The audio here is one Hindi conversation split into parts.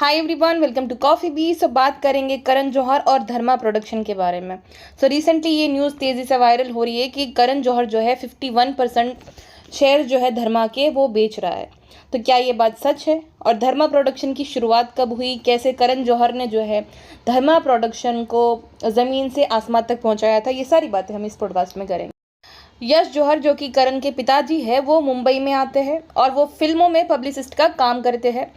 Hi everyone, welcome to coffee बी। बात करेंगे करण जौहर और धर्मा प्रोडक्शन के बारे में। रिसेंटली ये न्यूज़ तेज़ी से वायरल हो रही है कि करण जौहर जो है 51% शेयर जो है धर्मा के वो बेच रहा है। तो क्या ये बात सच है? और धर्मा प्रोडक्शन की शुरुआत कब हुई, कैसे करण जौहर ने जो है धर्मा प्रोडक्शन को ज़मीन से आसमान तक पहुँचाया था, ये सारी बातें हम इस पॉडकास्ट में करेंगे। यश जौहर जो कि करण के पिताजी है, वो मुंबई में आते हैं और वो फिल्मों में पब्लिसिस्ट का काम करते हैं।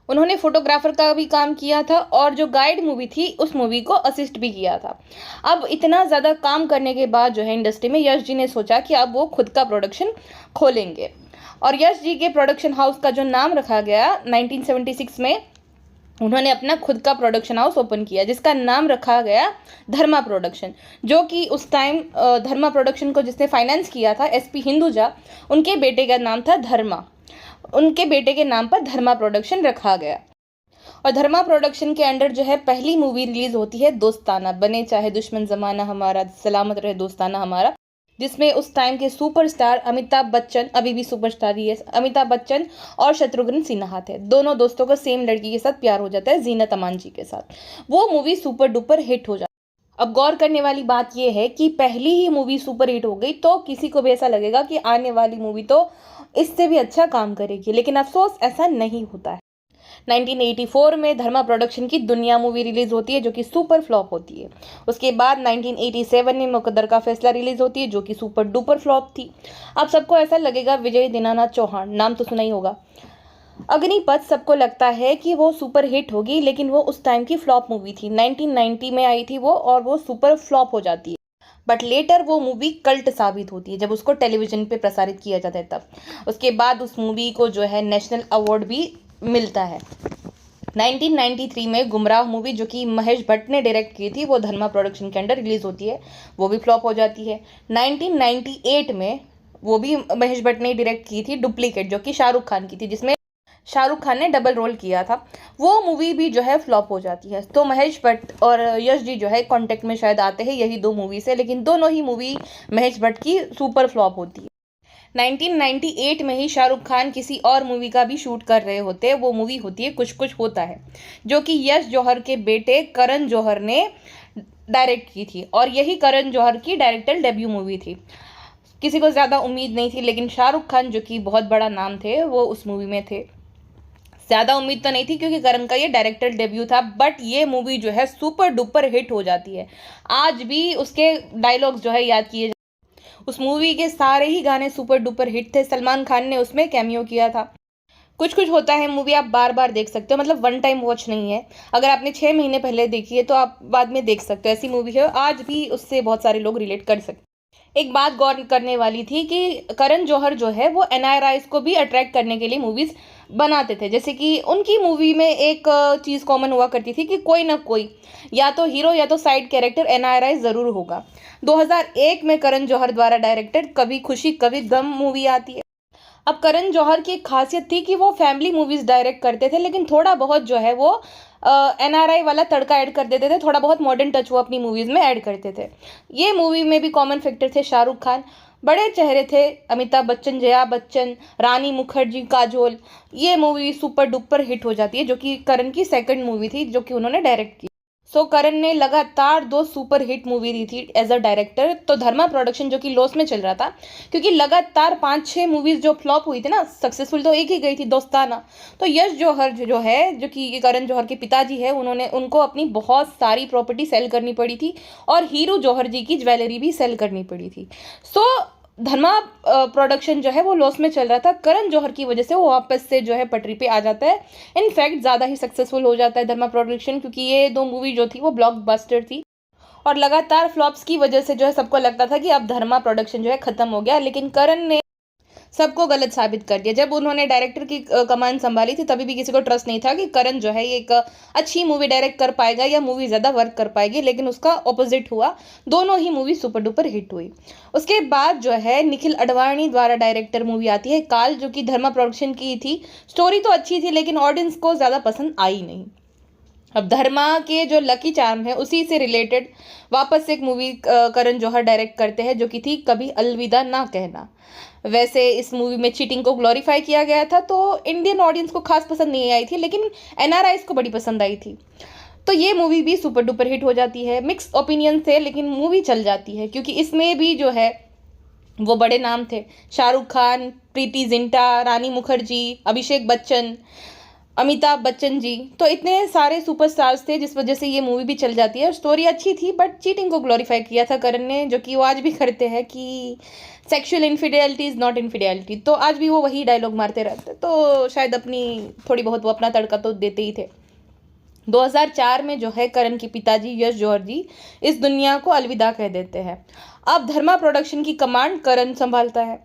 उन्होंने फोटोग्राफर का भी काम किया था और जो गाइड मूवी थी उस मूवी को असिस्ट भी किया था। अब इतना ज़्यादा काम करने के बाद जो है इंडस्ट्री में यश जी ने सोचा कि अब वो खुद का प्रोडक्शन खोलेंगे और यश जी के प्रोडक्शन हाउस का जो नाम रखा गया 1976 में उन्होंने अपना खुद का प्रोडक्शन हाउस ओपन किया जिसका नाम रखा गया धर्मा प्रोडक्शन, जो कि उस टाइम धर्मा प्रोडक्शन को जिसने फाइनेंस किया था एसपी हिंदुजा, उनके बेटे का नाम था धर्मा। उनके बेटे के नाम पर धर्मा प्रोडक्शन रखा गया और धर्मा प्रोडक्शन के अंडर जो है पहली मूवी रिलीज होती है दोस्ताना, बने चाहे दुश्मन जमाना हमारा, सलामत रहे दोस्ताना हमारा, जिसमें उस टाइम के सुपरस्टार अमिताभ बच्चन, अभी भी सुपरस्टार ही है, अमिताभ बच्चन और शत्रुघ्न सिन्हा थे। दोनों दोस्तों को सेम लड़की के साथ प्यार हो जाता है, जीनत अमान जी के साथ। वो मूवी सुपर डुपर हिट हो जाती है। अब गौर करने वाली बात यह है कि पहली ही मूवी सुपर हिट हो गई तो किसी को भी ऐसा लगेगा कि आने वाली मूवी तो इससे भी अच्छा काम करेगी, लेकिन अफसोस ऐसा नहीं होता है। 1984 में धर्मा प्रोडक्शन की दुनिया मूवी रिलीज होती है जो कि सुपर फ्लॉप होती है। उसके बाद 1987 में मुकद्दर का फैसला रिलीज होती है जो कि सुपर डुपर फ्लॉप थी। अब सबको ऐसा लगेगा विजय दीनानाथ चौहान, नाम तो सुना ही होगा। अग्निपथ सबको लगता है कि वो सुपर हिट होगी, लेकिन वो उस टाइम की फ्लॉप मूवी थी। 1990 में आई थी वो और वो सुपर फ्लॉप हो जाती है। बट लेटर वो मूवी कल्ट साबित होती है जब उसको टेलीविजन पे प्रसारित किया जाता है तब। उसके बाद उस मूवी को जो है नेशनल अवार्ड भी मिलता है। 1993 में गुमराह मूवी जो कि महेश भट्ट ने डायरेक्ट की थी वो धर्मा प्रोडक्शन के अंडर रिलीज होती है, वो भी फ्लॉप हो जाती है। 1998 में वो भी महेश भट्ट ने डायरेक्ट की थी डुप्लीकेट, जो कि शाहरुख खान की थी, जिसमें शाहरुख खान ने डबल रोल किया था। वो मूवी भी जो है फ्लॉप हो जाती है। तो महेश भट्ट और यश जी जो है कॉन्टेक्ट में शायद आते हैं यही दो मूवी से, लेकिन दोनों ही मूवी महेश भट्ट की सुपर फ्लॉप होती है। 1998 में ही शाहरुख खान किसी और मूवी का भी शूट कर रहे होते हैं। वो मूवी होती है कुछ कुछ होता है, जो कि यश जौहर के बेटे करण जौहर ने डायरेक्ट की थी और यही करण जौहर की डायरेक्टर डेब्यू मूवी थी। किसी को ज़्यादा उम्मीद नहीं थी, लेकिन शाहरुख खान जो कि बहुत बड़ा नाम थे वो उस मूवी में थे। ज़्यादा उम्मीद तो नहीं थी क्योंकि करण का ये डायरेक्टर डेब्यू था, बट ये मूवी जो है सुपर डुपर हिट हो जाती है। आज भी उसके डायलॉग्स जो है याद किए। उस मूवी के सारे ही गाने सुपर डुपर हिट थे। सलमान खान ने उसमें कैमियो किया था। कुछ कुछ होता है मूवी आप बार बार देख सकते हो, मतलब वन टाइम वॉच नहीं है। अगर आपने 6 महीने पहले देखी है तो आप बाद में देख सकते हो। ऐसी मूवी है, आज भी उससे बहुत सारे लोग रिलेट कर सकते हैं। एक बात गौर करने वाली थी कि करण जौहर जो है वो एनआरआईज को भी अट्रैक्ट करने के लिए मूवीज बनाते थे। जैसे कि उनकी मूवी में एक चीज़ कॉमन हुआ करती थी कि कोई ना कोई या तो हीरो या तो साइड कैरेक्टर एनआरआई ज़रूर होगा। 2001 में करण जौहर द्वारा डायरेक्टेड कभी खुशी कभी गम मूवी आती है। अब करण जौहर की एक खासियत थी कि वो फैमिली मूवीज़ डायरेक्ट करते थे, लेकिन थोड़ा बहुत जो है वो एनआरआई वाला तड़का ऐड कर देते थे, थोड़ा बहुत मॉडर्न टच वो अपनी मूवीज़ में ऐड करते थे। ये मूवी में भी कॉमन फैक्टर थे शाहरुख खान, बड़े चेहरे थे अमिताभ बच्चन, जया बच्चन, रानी मुखर्जी, काजोल। ये मूवी सुपर डुपर हिट हो जाती है, जो कि करण की सेकंड मूवी थी जो कि उन्होंने डायरेक्ट की। करण ने लगातार 2 सुपर हिट मूवी दी थी एज अ डायरेक्टर। तो धर्मा प्रोडक्शन जो कि लॉस में चल रहा था क्योंकि लगातार 5-6 मूवीज जो फ्लॉप हुई थी ना, सक्सेसफुल तो एक ही गई थी, दोस्ताना। तो यश जौहर जो है, जो कि करण जौहर के पिताजी है, उनको अपनी बहुत सारी प्रॉपर्टी सेल करनी पड़ी थी और हीरू जौहर जी की ज्वेलरी भी सेल करनी पड़ी थी। धर्मा प्रोडक्शन जो है वो लॉस में चल रहा था। करण जौहर की वजह से वो वापस से जो है पटरी पे आ जाता है। इनफैक्ट ज़्यादा ही सक्सेसफुल हो जाता है धर्मा प्रोडक्शन, क्योंकि ये 2 मूवी जो थी वो ब्लॉकबस्टर थी और लगातार फ्लॉप्स की वजह से जो है सबको लगता था कि अब धर्मा प्रोडक्शन जो है ख़त्म हो गया। लेकिन करण ने सबको गलत साबित कर दिया। जब उन्होंने डायरेक्टर की कमान संभाली थी तभी भी किसी को ट्रस्ट नहीं था कि करण जो है ये एक अच्छी मूवी डायरेक्ट कर पाएगा या मूवी ज़्यादा वर्क कर पाएगी, लेकिन उसका ऑपोजिट हुआ। दोनों ही मूवी सुपर डुपर हिट हुई। उसके बाद जो है निखिल अडवाणी द्वारा डायरेक्टर मूवी आती है काल, जो कि धर्मा प्रोडक्शन की थी। स्टोरी तो अच्छी थी लेकिन ऑडियंस को ज़्यादा पसंद आई नहीं। अब धर्मा के जो लकी चार्म है उसी से रिलेटेड वापस एक मूवी करण जौहर डायरेक्ट करते हैं जो कि थी कभी अलविदा ना कहना। वैसे इस मूवी में चीटिंग को ग्लोरीफाई किया गया था, तो इंडियन ऑडियंस को खास पसंद नहीं आई थी, लेकिन एनआरआईज को बड़ी पसंद आई थी। तो ये मूवी भी सुपर डुपर हिट हो जाती है। मिक्स ओपिनियन थे, लेकिन मूवी चल जाती है, क्योंकि इसमें भी जो है वो बड़े नाम थे, शाहरुख खान, प्रीति जिंटा, रानी मुखर्जी, अभिषेक बच्चन, अमिताभ बच्चन जी, तो इतने सारे सुपरस्टार्स थे, जिस वजह से ये मूवी भी चल जाती है। स्टोरी अच्छी थी, बट चीटिंग को ग्लोरीफाई किया था करण ने, जो कि वो आज भी करते हैं कि sexual infidelity is not infidelity, तो आज भी वो वही डायलॉग मारते रहते, तो शायद अपनी थोड़ी बहुत वो अपना तड़का तो देते ही थे। 2004 में जो है करण के पिताजी यश जौहर जी इस दुनिया को अलविदा कह देते हैं। अब धर्मा प्रोडक्शन की कमांड करण संभालता है।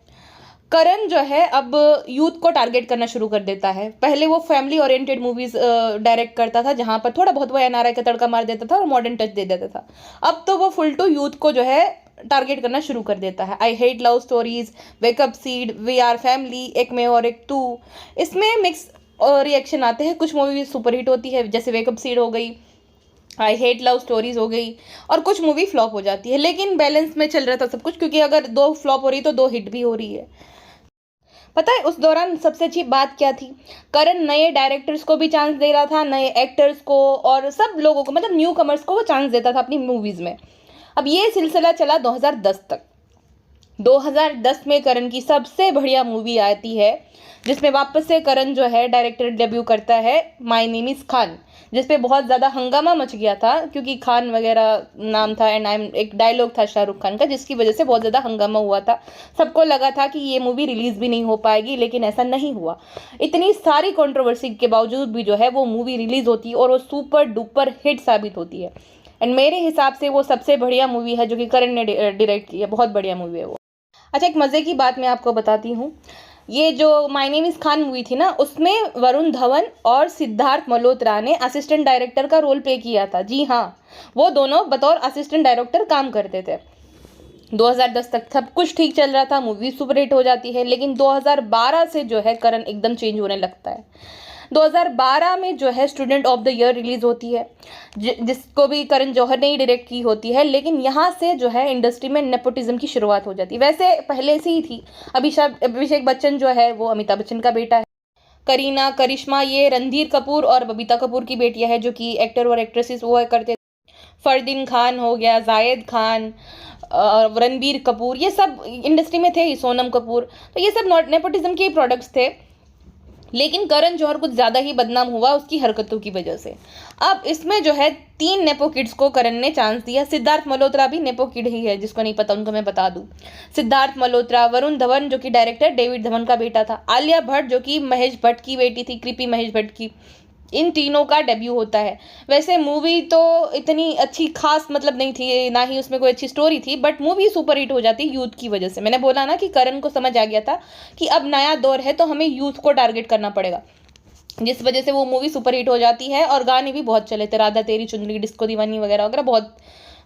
करण जो है अब यूथ को टारगेट करना शुरू कर देता है। पहले वो फैमिली ओरिएंटेड मूवीज डायरेक्ट करता था, जहां पर थोड़ा बहुत वो एनआरआई का तड़का मार देता था और मॉडर्न टच दे देता था। अब तो वो फुल टू यूथ को जो है टारगेट करना शुरू कर देता है। I hate love stories, wake up Sid, we are family, एक में और एक टू, इसमें मिक्स रिएक्शन आते हैं। कुछ मूवी सुपरहिट होती है, जैसे वेकअप सीड हो गई, आई हेट लव स्टोरीज हो गई, और कुछ मूवी फ्लॉप हो जाती है, लेकिन बैलेंस में चल रहा था सब कुछ, क्योंकि अगर 2 फ्लॉप हो रही तो 2 हिट भी हो रही है। पता है उस दौरान सबसे अच्छी बात क्या थी? करण नए डायरेक्टर्स को भी चांस दे रहा था, नए एक्टर्स को, और सब लोगों को, मतलब न्यू कमर्स को वो चांस देता था अपनी मूवीज़ में। अब ये सिलसिला चला 2010 तक। 2010 में करण की सबसे बढ़िया मूवी आती है, जिसमें वापस से करण जो है डायरेक्टर डेब्यू करता है, माय नेम इज़ खान, जिसपे बहुत ज़्यादा हंगामा मच गया था, क्योंकि खान वगैरह नाम था, एंड एक डायलॉग था शाहरुख खान का, जिसकी वजह से बहुत ज़्यादा हंगामा हुआ था। सबको लगा था कि ये मूवी रिलीज़ भी नहीं हो पाएगी, लेकिन ऐसा नहीं हुआ। इतनी सारी कंट्रोवर्सी के बावजूद भी जो है वो मूवी रिलीज़ होती है और वो सुपर डुपर हिट साबित होती है। एंड मेरे हिसाब से वो सबसे बढ़िया मूवी है जो कि करण ने डायरेक्ट की है, बहुत बढ़िया मूवी है वो। अच्छा, एक मज़े की बात मैं आपको बताती हूँ। ये जो my name is Khan movie थी ना, उसमें वरुण धवन और सिद्धार्थ मल्होत्रा ने असिस्टेंट डायरेक्टर का रोल प्ले किया था। जी हाँ, वो दोनों बतौर असिस्टेंट डायरेक्टर काम करते थे। 2010 तक सब कुछ ठीक चल रहा था, मूवी सुपर हिट हो जाती है, लेकिन 2012 से जो है करण एकदम चेंज होने लगता है। 2012 में जो है student of the year release होती है, जिसको भी करण जौहर ने ही डायरेक्ट की होती है, लेकिन यहाँ से जो है इंडस्ट्री में नेपोटिज्म की शुरुआत हो जाती है। वैसे पहले से ही थी। अभिषेक बच्चन जो है वो अमिताभ बच्चन का बेटा है। करीना, करिश्मा ये रणधीर कपूर और बबीता कपूर की बेटियां है, जो कि एक्टर और एक्ट्रेसेस वो करते। फरदीन खान हो गया, जायद खान, रणबीर कपूर, ये सब इंडस्ट्री में थे ही, सोनम कपूर, तो ये सब नेपोटिज्म के प्रोडक्ट्स थे। लेकिन करण जौहर कुछ ज़्यादा ही बदनाम हुआ उसकी हरकतों की वजह से। अब इसमें जो है 3 नेपो किड्स को करण ने चांस दिया। सिद्धार्थ मल्होत्रा भी नेपो किड ही है, जिसको नहीं पता उनको मैं बता दूं। सिद्धार्थ मल्होत्रा, वरुण धवन जो कि डायरेक्टर डेविड धवन का बेटा था, आलिया भट्ट जो कि महेश भट्ट की बेटी थी, कृपी महेश भट्ट की, इन तीनों का डेब्यू होता है। वैसे मूवी तो इतनी अच्छी खास मतलब नहीं थी, ना ही उसमें कोई अच्छी स्टोरी थी, बट मूवी सुपर हिट हो जाती यूथ की वजह से। मैंने बोला ना कि करण को समझ आ गया था कि अब नया दौर है तो हमें यूथ को टारगेट करना पड़ेगा, जिस वजह से वो मूवी सुपर हिट हो जाती है। और गाने भी बहुत चले थे, राधा तेरी चुंदड़ी, डिस्को दीवानी वगैरह वगैरह, बहुत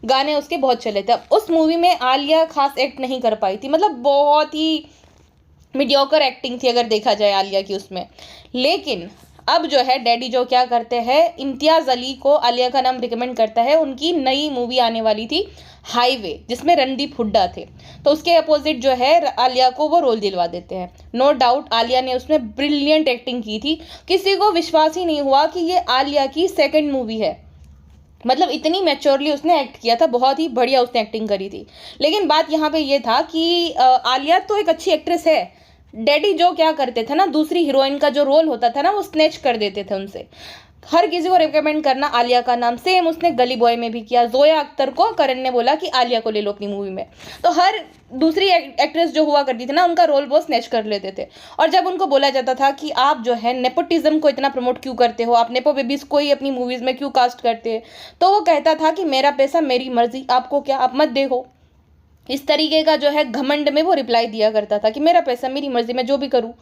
गाने उसके बहुत चले थे। उस मूवी में आलिया खास एक्ट नहीं कर पाई थी, मतलब बहुत ही मीडियोकर एक्टिंग थी अगर देखा जाए आलिया की उसमें। लेकिन अब जो है डैडी जो क्या करते हैं, इम्तियाज़ अली को आलिया का नाम रिकमेंड करता है। उनकी नई मूवी आने वाली थी हाईवे, जिसमें रणदीप हुड्डा थे, तो उसके अपोजिट जो है आलिया को वो रोल दिलवा देते हैं। नो डाउट आलिया ने उसमें ब्रिलियंट एक्टिंग की थी। किसी को विश्वास ही नहीं हुआ कि ये आलिया की सेकंड मूवी है, मतलब इतनी मैच्योरली उसने एक्ट किया था, बहुत ही बढ़िया उसने एक्टिंग करी थी। लेकिन बात यहाँ पे ये था कि आलिया तो एक अच्छी एक्ट्रेस है, डैडी जो क्या करते थे ना, दूसरी हीरोइन का जो रोल होता था ना वो स्नैच कर देते थे उनसे। हर किसी को रिकमेंड करना आलिया का नाम, सेम उसने गली बॉय में भी किया। जोया अख्तर को करण ने बोला कि आलिया को ले लो अपनी मूवी में, तो हर दूसरी एक्ट्रेस जो हुआ करती थी ना, उनका रोल वो स्नैच कर लेते थे। और जब उनको बोला जाता था कि आप जो है नेपोटिज्म को इतना प्रमोट क्यों करते हो, आप नेपो बेबीज को ही अपनी मूवीज में क्यों कास्ट करते हैं, तो वो कहता था कि मेरा पैसा मेरी मर्जी, आपको क्या, आप मत देखो। इस तरीके का जो है घमंड में वो रिप्लाई दिया करता था कि मेरा पैसा मेरी मर्जी, मैं जो भी करूँ।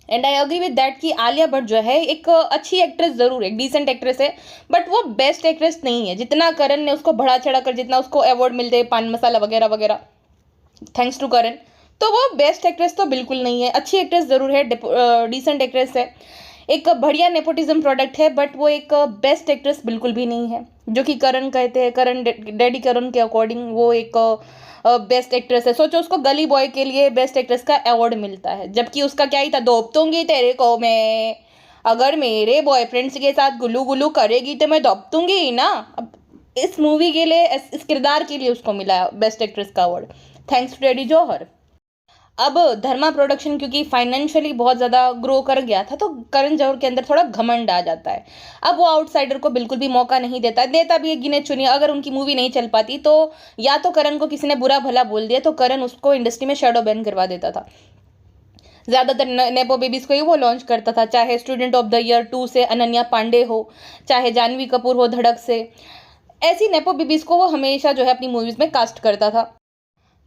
And I agree with that कि आलिया भट्ट जो है एक अच्छी एक्ट्रेस ज़रूर है, डिसेंट एक्ट्रेस है, बट वो बेस्ट एक्ट्रेस नहीं है। जितना करण ने उसको बढ़ा चढ़ा कर, जितना उसको अवार्ड मिलते हैं पान मसाला वगैरह वगैरह, थैंक्स टू करण, तो वो बेस्ट एक्ट्रेस तो बिल्कुल नहीं है। अच्छी एक्ट्रेस ज़रूर है, डिसेंट एक्ट्रेस है, एक बढ़िया नेपोटिज्म प्रोडक्ट है, बट वो एक बेस्ट एक्ट्रेस बिल्कुल भी नहीं है, जो कि करण कहते हैं। करण डैडी करण के अकॉर्डिंग वो एक बेस्ट एक्ट्रेस है। सोचो उसको गली बॉय के लिए बेस्ट एक्ट्रेस का अवार्ड मिलता है, जबकि उसका क्या ही था, दोपतूंगी तेरे को मैं, अगर मेरे बॉयफ्रेंड्स के साथ गुल्लू गुल्लू करेगी तो मैं दोपतूंगी ही ना। अब इस मूवी के लिए, इस किरदार के लिए उसको मिला बेस्ट एक्ट्रेस का अवार्ड, थैंक्स टू टेडी जौहर। अब धर्मा प्रोडक्शन क्योंकि फाइनेंशियली बहुत ज़्यादा ग्रो कर गया था, तो करण जौहर के अंदर थोड़ा घमंड आ जाता है। अब वो आउटसाइडर को बिल्कुल भी मौका नहीं देता, देता भी है गिने चुने। अगर उनकी मूवी नहीं चल पाती तो या तो करण को किसी ने बुरा भला बोल दिया तो करण उसको इंडस्ट्री में शैडो बैन करवा देता था। ज़्यादातर नेपो बेबीज को ही वो लॉन्च करता था, चाहे स्टूडेंट ऑफ द ईयर 2 से अनन्या पांडे हो, चाहे जानवी कपूर हो धड़क से। ऐसी नेपो बेबीज को वो हमेशा जो है अपनी मूवीज में कास्ट करता था।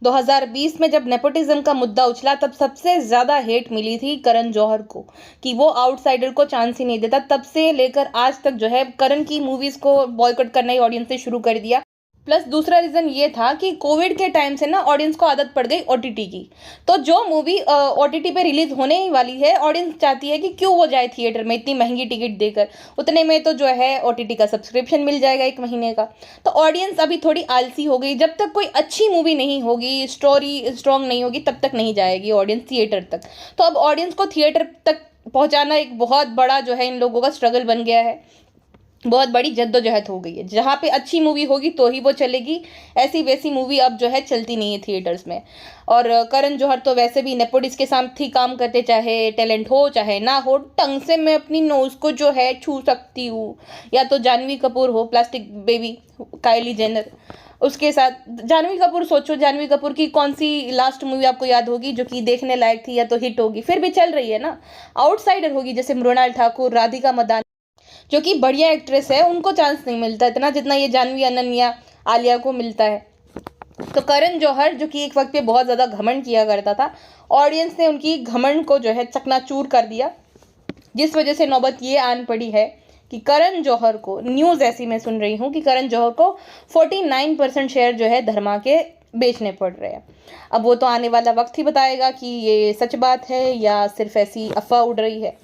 2020 में जब नेपोटिज्म का मुद्दा उछला तब सबसे ज़्यादा हेट मिली थी करण जौहर को कि वो आउटसाइडर को चांस ही नहीं देता। तब से लेकर आज तक जो है करण की मूवीज़ को बॉयकॉट करना ही ऑडियंस ने शुरू कर दिया। प्लस दूसरा रीज़न ये था कि कोविड के टाइम से ना ऑडियंस को आदत पड़ गई ओटीटी की। तो जो मूवी ओटीटी पे रिलीज होने ही वाली है, ऑडियंस चाहती है कि क्यों वो जाए थिएटर में इतनी महंगी टिकट देकर, उतने में तो जो है ओटीटी का सब्सक्रिप्शन मिल जाएगा 1 महीने का। तो ऑडियंस अभी थोड़ी आलसी हो गई, जब तक कोई अच्छी मूवी नहीं होगी, स्टोरी स्ट्रॉन्ग नहीं होगी, तब तक नहीं जाएगी ऑडियंस थिएटर तक। तो अब ऑडियंस को थिएटर तक पहुँचाना एक बहुत बड़ा जो है इन लोगों का स्ट्रगल बन गया है, बहुत बड़ी जद्दोजहद हो गई है। जहाँ पे अच्छी मूवी होगी तो ही वो चलेगी, ऐसी वैसी मूवी अब जो है चलती नहीं है थिएटर्स में। और करण जौहर तो वैसे भी नेपोटिस्ट के साथ ही काम करते, चाहे टैलेंट हो चाहे ना हो, ढंग से मैं अपनी नोज़ को जो है छू सकती हूँ। या तो जानवी कपूर हो, प्लास्टिक बेबी काइली जेनर, उसके साथ जानवी कपूर। सोचो जानवी कपूर की कौन सी लास्ट मूवी आपको याद होगी जो कि देखने लायक थी या तो हिट होगी, फिर भी चल रही है ना। आउटसाइडर होगी जैसे मृणाल ठाकुर, राधिका मदान, जो कि बढ़िया एक्ट्रेस है, उनको चांस नहीं मिलता इतना जितना ये जानवी, अनन्या, आलिया को मिलता है। तो करण जौहर जो कि एक वक्त पे बहुत ज़्यादा घमंड किया करता था, ऑडियंस ने उनकी घमंड को जो है चकनाचूर कर दिया, जिस वजह से नौबत ये आन पड़ी है कि करण जौहर को, न्यूज़ ऐसी मैं सुन रही हूँ कि करण जौहर को 49% शेयर जो है धर्मा के बेचने पड़ रहे हैं। अब वो तो आने वाला वक्त ही बताएगा कि ये सच बात है या सिर्फ ऐसी अफवाह उड़ रही है।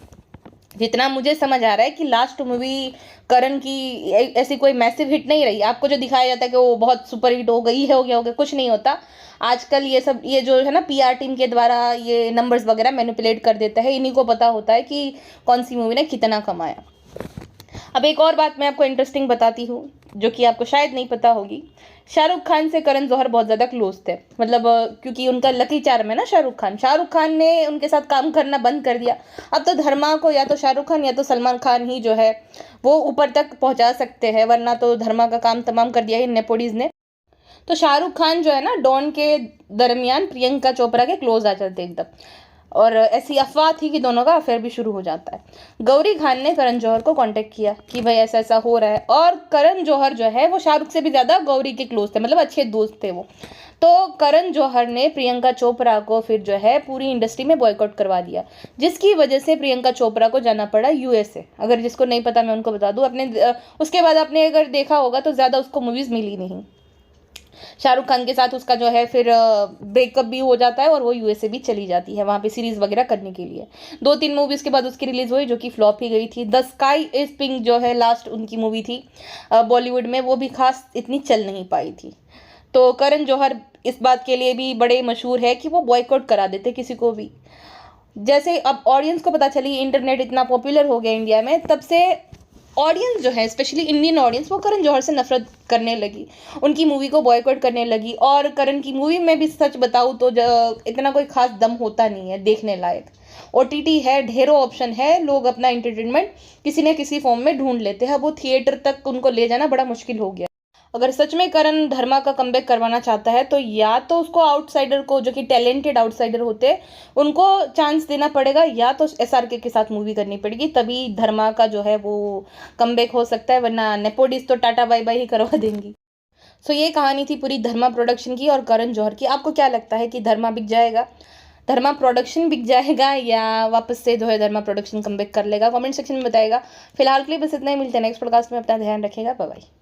जितना मुझे समझ आ रहा है कि लास्ट मूवी करण की ऐसी कोई मैसिव हिट नहीं रही। आपको जो दिखाया जाता है कि वो बहुत सुपर हिट हो गई है, हो गया, कुछ नहीं होता। आजकल ये सब, ये जो है ना पीआर टीम के द्वारा ये नंबर्स वगैरह मैनिपुलेट कर देता है, इन्हीं को पता होता है कि कौन सी मूवी ने कितना कमाया। अब एक और बात मैं आपको इंटरेस्टिंग बताती हूँ जो कि आपको शायद नहीं पता होगी। शाहरुख खान से करण जौहर बहुत ज़्यादा क्लोज थे, मतलब क्योंकि उनका लकी चार्म है ना शाहरुख खान ने उनके साथ काम करना बंद कर दिया। अब तो धर्मा को या तो शाहरुख खान या तो सलमान खान ही जो है वो ऊपर तक पहुंचा सकते हैं, वरना तो धर्मा का काम तमाम कर दिया है नेपोटिज ने। तो शाहरुख खान जो है ना डॉन के दरमियान प्रियंका चोपड़ा के क्लोज आ जाते एकदम, और ऐसी अफवाह थी कि दोनों का अफेयर भी शुरू हो जाता है। गौरी खान ने करण जौहर को कांटेक्ट किया कि भाई ऐसा ऐसा हो रहा है, और करण जौहर जो है वो शाहरुख से भी ज़्यादा गौरी के क्लोज थे, मतलब अच्छे दोस्त थे वो। तो करण जौहर ने प्रियंका चोपड़ा को फिर जो है पूरी इंडस्ट्री में बॉयकॉट करवा दिया, जिसकी वजह से प्रियंका चोपड़ा को जाना पड़ा यूएसए। अगर जिसको नहीं पता मैं उनको बता दूँ, अपने उसके बाद आपने अगर देखा होगा तो ज़्यादा उसको मूवीज़ मिली नहीं। शाहरुख खान के साथ उसका जो है फिर ब्रेकअप भी हो जाता है और वो यूएसए भी चली जाती है वहाँ पे सीरीज़ वगैरह करने के लिए। 2-3 मूवीज़ के बाद उसकी रिलीज़ हुई जो कि फ्लॉप ही गई थी। द स्काई इज पिंक जो है लास्ट उनकी मूवी थी बॉलीवुड में, वो भी खास इतनी चल नहीं पाई थी। तो करण जौहर इस बात के लिए भी बड़े मशहूर है कि वो बॉयकॉट करा देते किसी को भी। जैसे अब ऑडियंस को पता चली, इंटरनेट इतना पॉपुलर हो गया इंडिया में, तब से ऑडियंस जो है स्पेशली इंडियन ऑडियंस वो करण जौहर से नफरत करने लगी, उनकी मूवी को बॉयकॉट करने लगी। और करण की मूवी में भी सच बताऊँ तो इतना कोई खास दम होता नहीं है देखने लायक। ओटीटी है, ढेरों ऑप्शन है, लोग अपना एंटरटेनमेंट किसी न किसी फॉर्म में ढूंढ लेते हैं। वो थिएटर तक उनको ले जाना बड़ा मुश्किल हो गया। अगर सच में करण धर्मा का कमबैक करवाना चाहता है तो या तो उसको आउटसाइडर को, जो कि टैलेंटेड आउटसाइडर होते हैं, उनको चांस देना पड़ेगा, या तो एसआरके के साथ मूवी करनी पड़ेगी, तभी धर्मा का जो है वो कमबैक हो सकता है, वरना नेपोटिस तो टाटा बाय बाय ही करवा देंगी। सो ये कहानी थी पूरी धर्मा प्रोडक्शन की और करण जौहर की। आपको क्या लगता है कि धर्मा बिक जाएगा, धर्मा प्रोडक्शन बिक जाएगा, या वापस से जो है धर्मा प्रोडक्शन कमबैक कर लेगा? कमेंट सेक्शन में बताएगा। फिलहाल के लिए बस इतना ही, मिलते हैं नेक्स्ट पॉडकास्ट में। अपना ध्यान रखिएगा, बाय बाय।